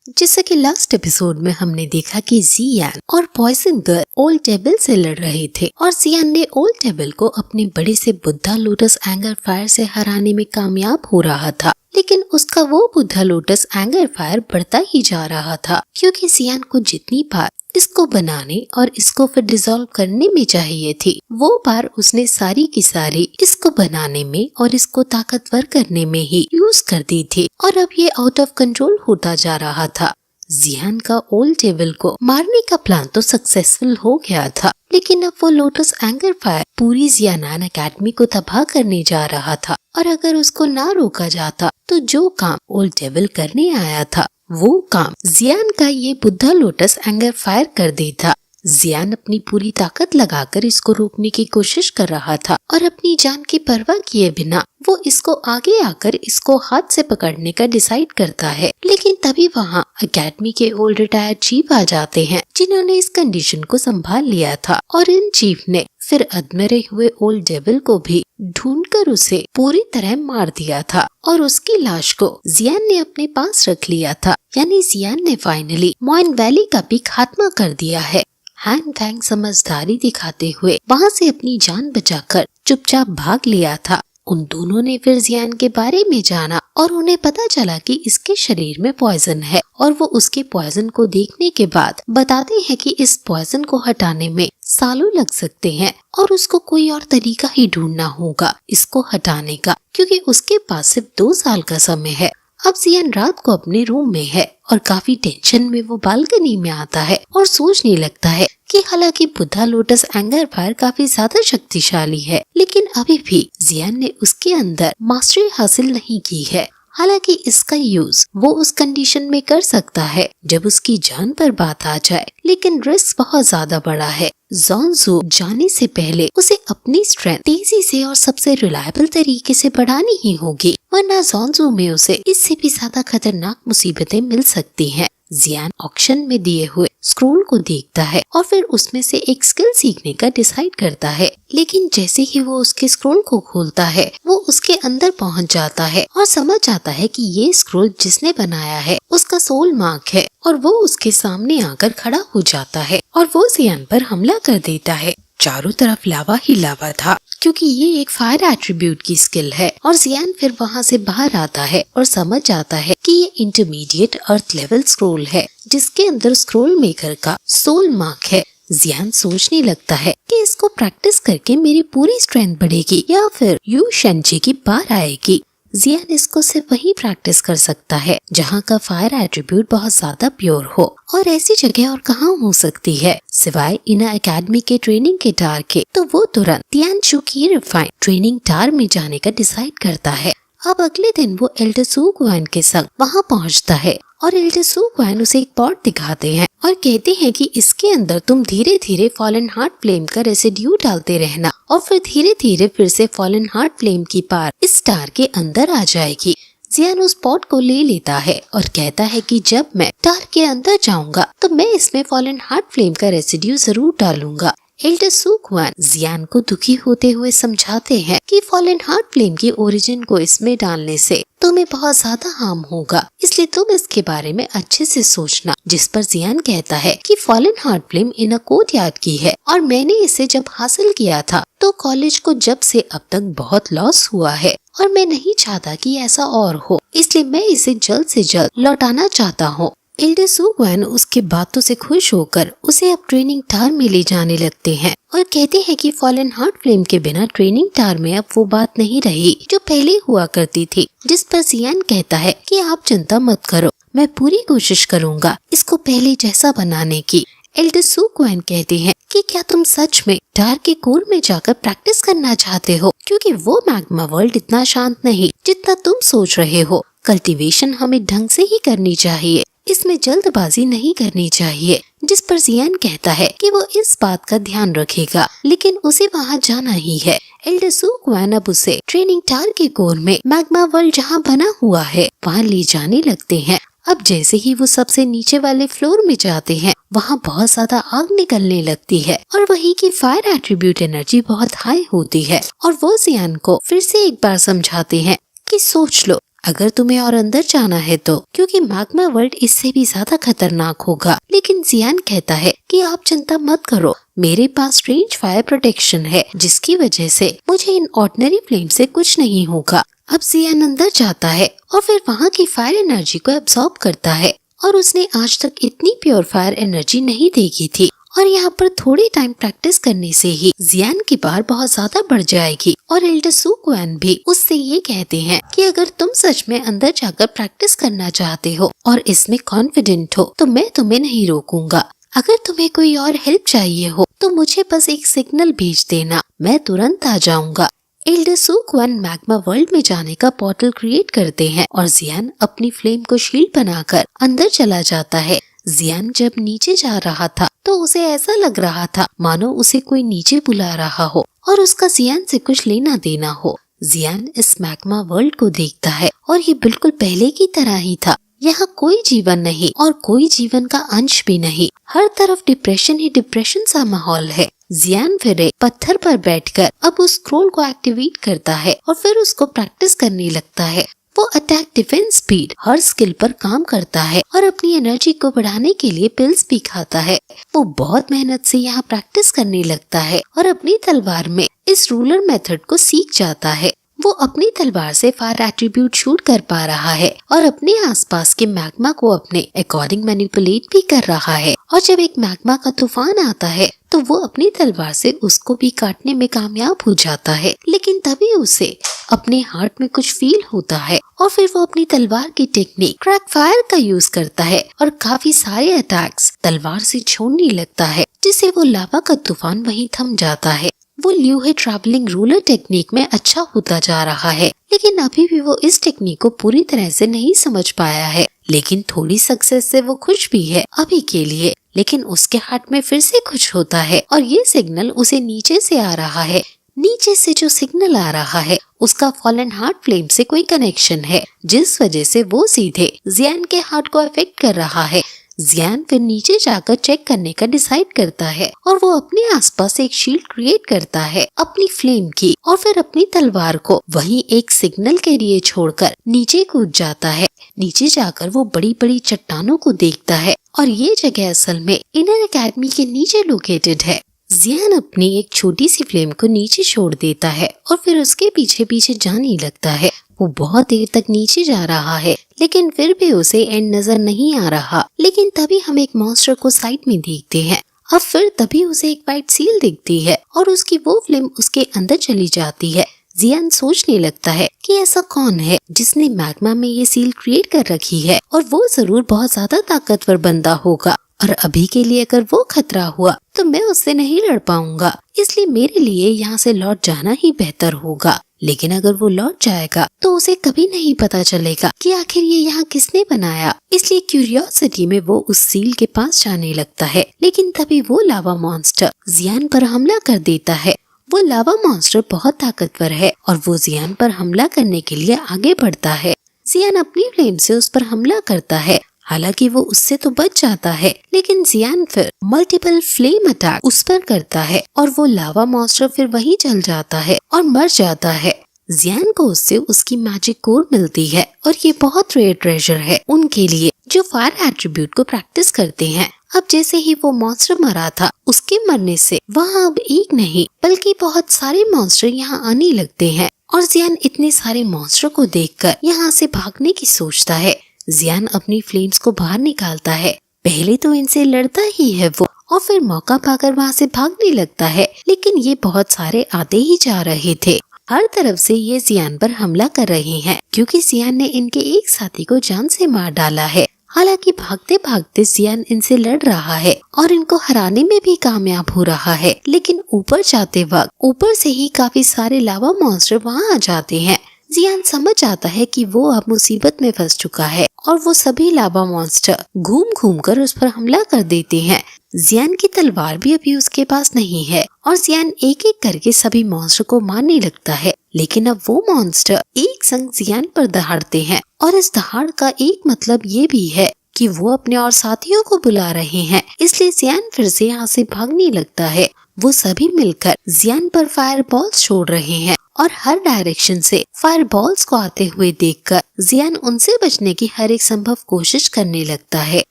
जैसा कि last episode में हमने देखा कि जियान और पॉइजन गर्ल ओल्ड टेबल से लड़ रहे थे और जियान ने ओल्ड टेबल को अपने बड़े से बुद्धा लोटस एंगर फायर से हराने में कामयाब हो रहा था, लेकिन उसका वो बुद्धा लोटस एंगर फायर बढ़ता ही जा रहा था क्योंकि जियान को जितनी बार इसको बनाने और इसको फिर डिसॉल्व करने में चाहिए थी, वो बार उसने सारी की सारी इसको बनाने में और इसको ताकतवर करने में ही यूज कर दी थी और अब ये आउट ऑफ कंट्रोल होता जा रहा था। जियान का ओल्ड टेबल को मारने का प्लान तो सक्सेसफुल हो गया था, लेकिन अब वो लोटस एंगर फायर पूरी जियान एकेडमी को तबाह करने जा रहा था और अगर उसको ना रोका जाता तो जो काम ओल्ड टेबल करने आया था वो काम जियान का ये बुद्धा लोटस एंगर फायर कर देता। जियान अपनी पूरी ताकत लगाकर इसको रोकने की कोशिश कर रहा था और अपनी जान की परवाह किए बिना वो इसको आगे आकर इसको हाथ से पकड़ने का डिसाइड करता है, लेकिन तभी वहाँ एकेडमी के ओल्ड रिटायर्ड चीफ आ जाते हैं जिन्होंने इस कंडीशन को संभाल लिया था और इन चीफ ने फिर अधमरे हुए ओल्ड डेविल को भी ढूंढकर उसे पूरी तरह मार दिया था और उसकी लाश को जियान ने अपने पास रख लिया था। यानी जियान ने फाइनली मॉइन वैली का भी खात्मा कर दिया है। हैंग फैंग समझदारी दिखाते हुए वहाँ से अपनी जान बचाकर चुपचाप भाग लिया था। उन दोनों ने फिर जियान के बारे में जाना और उन्हें पता चला कि इसके शरीर में पॉइजन है और वो उसके पॉइजन को देखने के बाद बताते हैं कि इस पॉइजन को हटाने में सालों लग सकते हैं और उसको कोई और तरीका ही ढूंढना होगा इसको हटाने का, क्योंकि उसके पास सिर्फ 2 साल का समय है। अब जियान रात को अपने रूम में है और काफी टेंशन में वो बालकनी में आता है और सोचने लगता है कि हालांकि बुद्धा लोटस एंगर फायर काफी ज्यादा शक्तिशाली है, लेकिन अभी भी जियान ने उसके अंदर मास्टरी हासिल नहीं की है। हालांकि इसका यूज वो उस कंडीशन में कर सकता है जब उसकी जान पर बात आ जाए, लेकिन रिस्क बहुत ज्यादा बड़ा है। ज़ोंज़ू जाने से पहले उसे अपनी स्ट्रेंथ तेजी से और सबसे रिलायबल तरीके से बढ़ानी ही होगी, वरना ज़ोंज़ू में उसे इससे भी ज्यादा खतरनाक मुसीबतें मिल सकती हैं। जियान ऑक्शन में दिए हुए स्क्रोल को देखता है और फिर उसमें से एक स्किल सीखने का डिसाइड करता है, लेकिन जैसे ही वो उसके स्क्रोल को खोलता है वो उसके अंदर पहुंच जाता है और समझ जाता है कि ये स्क्रोल जिसने बनाया है उसका सोल मार्क है और वो उसके सामने आकर खड़ा हो जाता है और वो जियान पर हमला कर देता है। चारों तरफ लावा ही लावा था क्योंकि ये एक फायर एट्रीब्यूट की स्किल है और जियान फिर वहाँ से बाहर आता है और समझ जाता है कि ये इंटरमीडिएट अर्थ लेवल स्क्रोल है जिसके अंदर स्क्रोल मेकर का सोल मार्क है। जियान सोचने लगता है कि इसको प्रैक्टिस करके मेरी पूरी स्ट्रेंथ बढ़ेगी या फिर यू शेंची की बार आएगी। जियान इसको सिर्फ वही प्रैक्टिस कर सकता है जहाँ का फायर एट्रीब्यूट बहुत ज्यादा प्योर हो, और ऐसी जगह और कहाँ हो सकती है सिवाय इना एकेडमी के ट्रेनिंग के टार के। तो वो तुरंत तियानचू की रिफाइंड ट्रेनिंग टार में जाने का डिसाइड करता है। अब अगले दिन वो एल्डर सू गुआन के संग वहाँ पहुँचता है और एल्डर सू गुआन उसे एक पॉट दिखाते हैं और कहते हैं कि इसके अंदर तुम धीरे धीरे फॉलन हार्ट फ्लेम का रेसिड्यू डालते रहना और फिर धीरे धीरे फिर से फॉलन हार्ट फ्लेम की पार इस स्टार के अंदर आ जाएगी। जियान उस पॉट को ले लेता है और कहता है कि जब मैं स्टार के अंदर जाऊंगा तो मैं इसमें फॉलन हार्ट फ्लेम का रेसिड्यू जरूर डालूंगा। एल्डर सू गुआन जियान को दुखी होते हुए समझाते हैं कि फॉलन हार्ट फ्लेम की ओरिजिन को इसमें डालने से तुम्हें बहुत ज्यादा हार्म होगा, इसलिए तुम इसके बारे में अच्छे से सोचना। जिस पर जियान कहता है कि फॉलन हार्ट फ्लेम इन अ कोर्टयार्ड की है और मैंने इसे जब हासिल किया था तो कॉलेज को जब से अब तक बहुत लॉस हुआ है और मैं नहीं चाहता कि ऐसा और हो, इसलिए मैं इसे जल्द से जल्द लौटाना चाहता हूँ। एल्डर सू गुआन उसके बातों से खुश होकर उसे अब ट्रेनिंग टार में ले जाने लगते हैं और कहते हैं कि फॉलन हार्ट फ्लेम के बिना ट्रेनिंग टार में अब वो बात नहीं रही जो पहले हुआ करती थी। जिस पर जियान कहता है कि आप चिंता मत करो, मैं पूरी कोशिश करूंगा इसको पहले जैसा बनाने की। एल्डर सू गुआन कहते हैं कि क्या तुम सच में टार के कोर में जाकर प्रैक्टिस करना चाहते हो, क्योंकि वो मैग्मा वर्ल्ड इतना शांत नहीं जितना तुम सोच रहे हो। कल्टीवेशन हमें ढंग से ही करनी चाहिए, इसमें जल्दबाजी नहीं करनी चाहिए। जिस पर जियान कहता है कि वो इस बात का ध्यान रखेगा, लेकिन उसे वहाँ जाना ही है। एल्डर सू गुआन अब उसे ट्रेनिंग टार के कोर में मैग्मा वर्ल्ड जहाँ बना हुआ है वहाँ ले जाने लगते हैं। अब जैसे ही वो सबसे नीचे वाले फ्लोर में जाते हैं वहाँ बहुत ज्यादा आग निकलने लगती है और वहीं की फायर एट्रीब्यूट एनर्जी बहुत हाई होती है और वो जियान को फिर से एक बार समझाते हैं कि सोच लो, अगर तुम्हें और अंदर जाना है तो, क्योंकि मैग्मा वर्ल्ड इससे भी ज्यादा खतरनाक होगा। लेकिन जियान कहता है कि आप चिंता मत करो, मेरे पास रेंज फायर प्रोटेक्शन है, जिसकी वजह से मुझे इन ऑर्डिनरी फ्लेम से कुछ नहीं होगा। अब जियान अंदर जाता है और फिर वहाँ की फायर एनर्जी को एब्जॉर्ब करता है, और उसने आज तक इतनी प्योर फायर एनर्जी नहीं देखी थी। और यहाँ पर थोड़ी टाइम प्रैक्टिस करने से ही जियान की पावर बहुत ज्यादा बढ़ जाएगी। और एल्डर सू क्वान भी उससे ये कहते हैं कि अगर तुम सच में अंदर जाकर प्रैक्टिस करना चाहते हो और इसमें कॉन्फिडेंट हो तो मैं तुम्हें नहीं रोकूंगा। अगर तुम्हें कोई और हेल्प चाहिए हो तो मुझे बस एक सिग्नल भेज देना, मैं तुरंत आ जाऊंगा। एल्डर सू क्वान मैग्मा वर्ल्ड में जाने का पोर्टल क्रिएट करते हैं और जियान अपनी फ्लेम को शील्ड बनाकर अंदर चला जाता है। जियान जब नीचे जा रहा था तो उसे ऐसा लग रहा था मानो उसे कोई नीचे बुला रहा हो और उसका जियान से कुछ लेना देना हो। जियान इस मैग्मा वर्ल्ड को देखता है और ये बिल्कुल पहले की तरह ही था। यहाँ कोई जीवन नहीं और कोई जीवन का अंश भी नहीं, हर तरफ डिप्रेशन ही डिप्रेशन सा माहौल है। जियान फिर एक पत्थर पर बैठकर अब उस स्क्रोल को एक्टिवेट करता है और फिर उसको प्रैक्टिस करने लगता है। वो अटैक, डिफेंस, स्पीड हर स्किल पर काम करता है और अपनी एनर्जी को बढ़ाने के लिए पिल्स भी खाता है। वो बहुत मेहनत से यहाँ प्रैक्टिस करने लगता है और अपनी तलवार में इस रूलर मेथड को सीख जाता है। वो अपनी तलवार से फायर एट्रीब्यूट शूट कर पा रहा है और अपने आसपास के मैग्मा को अपने अकॉर्डिंग मैनिपुलेट भी कर रहा है। और जब एक मैग्मा का तूफान आता है तो वो अपनी तलवार से उसको भी काटने में कामयाब हो जाता है। लेकिन तभी उसे अपने हार्ट में कुछ फील होता है और फिर वो अपनी तलवार की टेक्निक क्रैक फायर का यूज करता है और काफी सारे अटैक्स तलवार से छोड़ने लगता है, जिससे वो लावा का तूफान वहीं थम जाता है। वो ल्यूहे ट्रैवलिंग रूलर टेक्निक में अच्छा होता जा रहा है, लेकिन अभी भी वो इस टेक्निक को पूरी तरह से नहीं समझ पाया है। लेकिन थोड़ी सक्सेस से वो खुश भी है अभी के लिए। लेकिन उसके हार्ट में फिर से कुछ होता है और ये सिग्नल उसे नीचे से आ रहा है। नीचे से जो सिग्नल आ रहा है उसका फॉलन हार्ट फ्लेम से कोई कनेक्शन है, जिस वजह से वो सीधे जियान के हार्ट को अफेक्ट कर रहा है। जियान फिर नीचे जाकर चेक करने का डिसाइड करता है और वो अपने आसपास एक शील्ड क्रिएट करता है अपनी फ्लेम की, और फिर अपनी तलवार को वहीं एक सिग्नल के लिए छोड़कर नीचे कूद जाता है। नीचे जाकर वो बड़ी बड़ी चट्टानों को देखता है और ये जगह असल में इनर एकेडमी के नीचे लोकेटेड है। जियान अपनी एक छोटी सी फ्लेम को नीचे छोड़ देता है और फिर उसके पीछे पीछे जाने लगता है। वो बहुत देर तक नीचे जा रहा है लेकिन फिर भी उसे एंड नजर नहीं आ रहा। लेकिन तभी हम एक मॉन्स्टर को साइड में देखते हैं। अब फिर तभी उसे एक वाइट सील दिखती है और उसकी वो फ्लेम उसके अंदर चली जाती है। जियान सोचने लगता है कि ऐसा कौन है जिसने मैग्मा में ये सील क्रिएट कर रखी है, और वो जरूर बहुत ज्यादा ताकतवर बंदा होगा, और अभी के लिए अगर वो खतरा हुआ तो मैं उससे नहीं लड़ पाऊंगा, इसलिए मेरे लिए यहाँ से लौट जाना ही बेहतर होगा। लेकिन अगर वो लौट जाएगा तो उसे कभी नहीं पता चलेगा कि आखिर ये यहाँ किसने बनाया। इसलिए क्यूरियोसिटी में वो उस सील के पास जाने लगता है। लेकिन तभी वो लावा मॉन्स्टर जियान पर हमला कर देता है। वो लावा मॉन्स्टर बहुत ताकतवर है और वो जियान पर हमला करने के लिए आगे बढ़ता है। जियान अपनी फ्लेम से उस पर हमला करता है। हालांकि वो उससे तो बच जाता है, लेकिन जियान फिर मल्टीपल फ्लेम अटैक उस पर करता है और वो लावा मॉन्स्टर फिर वहीं जल जाता है और मर जाता है। जियान को उससे उसकी मैजिक कोर मिलती है और ये बहुत रेयर ट्रेजर है उनके लिए जो फायर एट्रीब्यूट को प्रैक्टिस करते हैं। अब जैसे ही वो मॉन्स्टर मरा था, उसके मरने से वहाँ अब एक नहीं बल्कि बहुत सारे मॉन्स्टर यहाँ आने लगते हैं और जियान इतने सारे मॉन्स्टर को देखकर यहाँ से भागने की सोचता है। जियान अपनी फ्लेम्स को बाहर निकालता है। पहले तो इनसे लड़ता ही है वो और फिर मौका पाकर वहाँ से भागने लगता है, लेकिन ये बहुत सारे आते ही जा रहे थे। हर तरफ से ये जियान पर हमला कर रहे हैं क्योंकि जियान ने इनके एक साथी को जान से मार डाला है। हालांकि भागते भागते जियान इनसे लड़ रहा है और इनको हराने में भी कामयाब हो रहा है, लेकिन ऊपर जाते वक्त ऊपर से ही काफी सारे लावा मॉन्स्टर वहाँ आ जाते हैं। जियान समझ आता है कि वो अब मुसीबत में फंस चुका है और वो सभी लावा मॉन्स्टर घूम घूम कर उस पर हमला कर देते हैं। जियान की तलवार भी अभी उसके पास नहीं है और जियान एक एक करके सभी मॉन्स्टर को मारने लगता है, लेकिन अब वो मॉन्स्टर एक संग जियान पर दहाड़ते हैं और इस दहाड़ का एक मतलब ये भी है कि वो अपने और साथियों को बुला रहे हैं। इसलिए जियान फिर से यहाँ से भागने लगता है। वो सभी मिलकर जियान पर फायर बॉल्स छोड़ रहे हैं और हर डायरेक्शन से फायर बॉल्स को आते हुए देखकर जियान उनसे बचने की हर एक संभव कोशिश करने लगता है।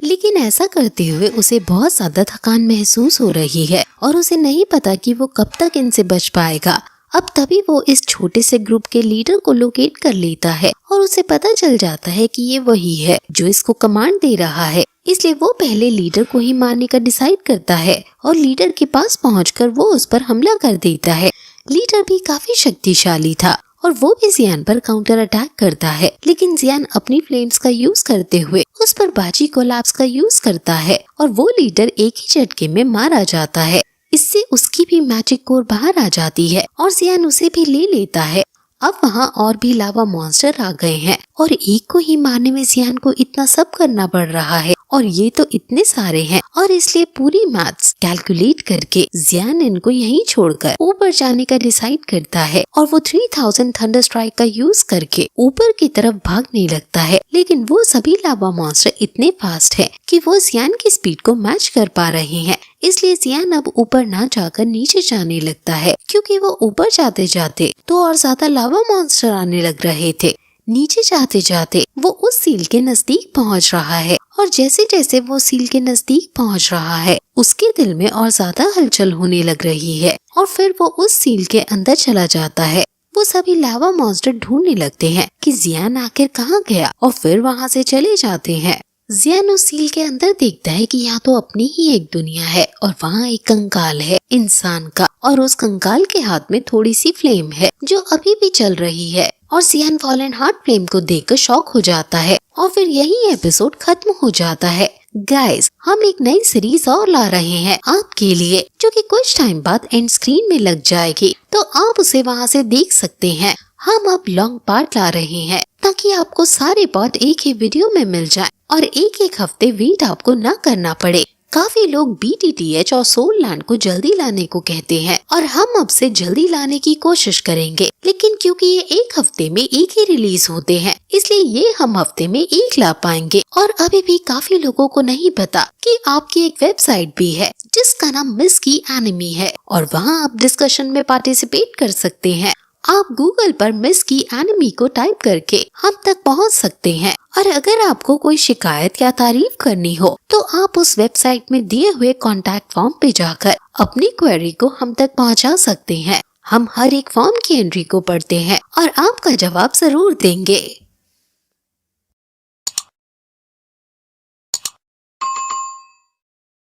लेकिन ऐसा करते हुए उसे बहुत ज्यादा थकान महसूस हो रही है और उसे नहीं पता कि वो कब तक इनसे बच पाएगा। अब तभी वो इस छोटे से ग्रुप के लीडर को लोकेट कर लेता है और उसे पता चल जाता है कि ये वही है जो इसको कमांड दे रहा है। इसलिए वो पहले लीडर को ही मारने का डिसाइड करता है और लीडर के पास पहुंचकर वो उस पर हमला कर देता है। लीडर भी काफी शक्तिशाली था और वो भी जियान पर काउंटर अटैक करता है, लेकिन जियान अपनी फ्लेम्स का यूज करते हुए उस पर बाजी कोलैप्स का यूज करता है और वो लीडर एक ही झटके में मारा जाता है। इससे उसकी भी मैजिक कोर बाहर आ जाती है और जियान उसे भी ले लेता है। अब वहाँ और भी लावा मॉन्स्टर आ गए हैं और एक को ही मारने में जियान को इतना सब करना पड़ रहा है और ये तो इतने सारे हैं और इसलिए पूरी मैथ्स कैलकुलेट करके जियान इनको यहीं छोड़कर ऊपर जाने का डिसाइड करता है और वो 3000 थंडर स्ट्राइक का यूज करके ऊपर की तरफ भागने लगता है। लेकिन वो सभी लावा मॉन्स्टर इतने फास्ट है कि वो जियान की स्पीड को मैच कर पा रहे हैं। इसलिए जियान अब ऊपर ना जाकर नीचे जाने लगता है, क्योंकि वो ऊपर जाते जाते तो और ज्यादा लावा मॉन्स्टर आने लग रहे थे। नीचे जाते जाते वो उस सील के नजदीक पहुंच रहा है और जैसे जैसे वो सील के नजदीक पहुंच रहा है उसके दिल में और ज्यादा हलचल होने लग रही है और फिर वो उस सील के अंदर चला जाता है। वो सभी लावा मॉन्स्टर ढूंढने लगते हैं कि जियान आखिर कहाँ गया और फिर वहाँ से चले जाते हैं। जियान उस सील के अंदर देखता है कि यहाँ तो अपनी ही एक दुनिया है और वहाँ एक कंकाल है इंसान का और उस कंकाल के हाथ में थोड़ी सी फ्लेम है जो अभी भी चल रही है और जियान फॉलन हार्ट फ्लेम को देखकर शॉक हो जाता है और फिर यही एपिसोड खत्म हो जाता है। गाइस, हम एक नई सीरीज और ला रहे हैं आपके लिए जो कि कुछ टाइम बाद एंड स्क्रीन में लग जाएगी, तो आप उसे वहाँ से देख सकते हैं। हम अब लॉन्ग पार्ट ला रहे हैं ताकि आपको सारे पार्ट एक ही वीडियो में मिल जाए और एक एक हफ्ते वेट आपको न करना पड़े। काफी लोग BTTH और सोल लैंड को जल्दी लाने को कहते हैं और हम अब से जल्दी लाने की कोशिश करेंगे, लेकिन क्योंकि ये एक हफ्ते में एक ही रिलीज होते हैं इसलिए ये हम हफ्ते में एक ला पाएंगे। और अभी भी काफी लोगों को नहीं पता कि आपकी एक वेबसाइट भी है जिसका नाम मिस की एनिमी है और वहाँ आप डिस्कशन में पार्टिसिपेट कर सकते हैं। आप गूगल पर मिस की एनिमी को टाइप करके हम तक पहुंच सकते हैं और अगर आपको कोई शिकायत या तारीफ करनी हो तो आप उस वेबसाइट में दिए हुए कॉन्टैक्ट फॉर्म पे जाकर अपनी क्वेरी को हम तक पहुंचा सकते हैं। हम हर एक फॉर्म की एंट्री को पढ़ते हैं और आपका जवाब जरूर देंगे।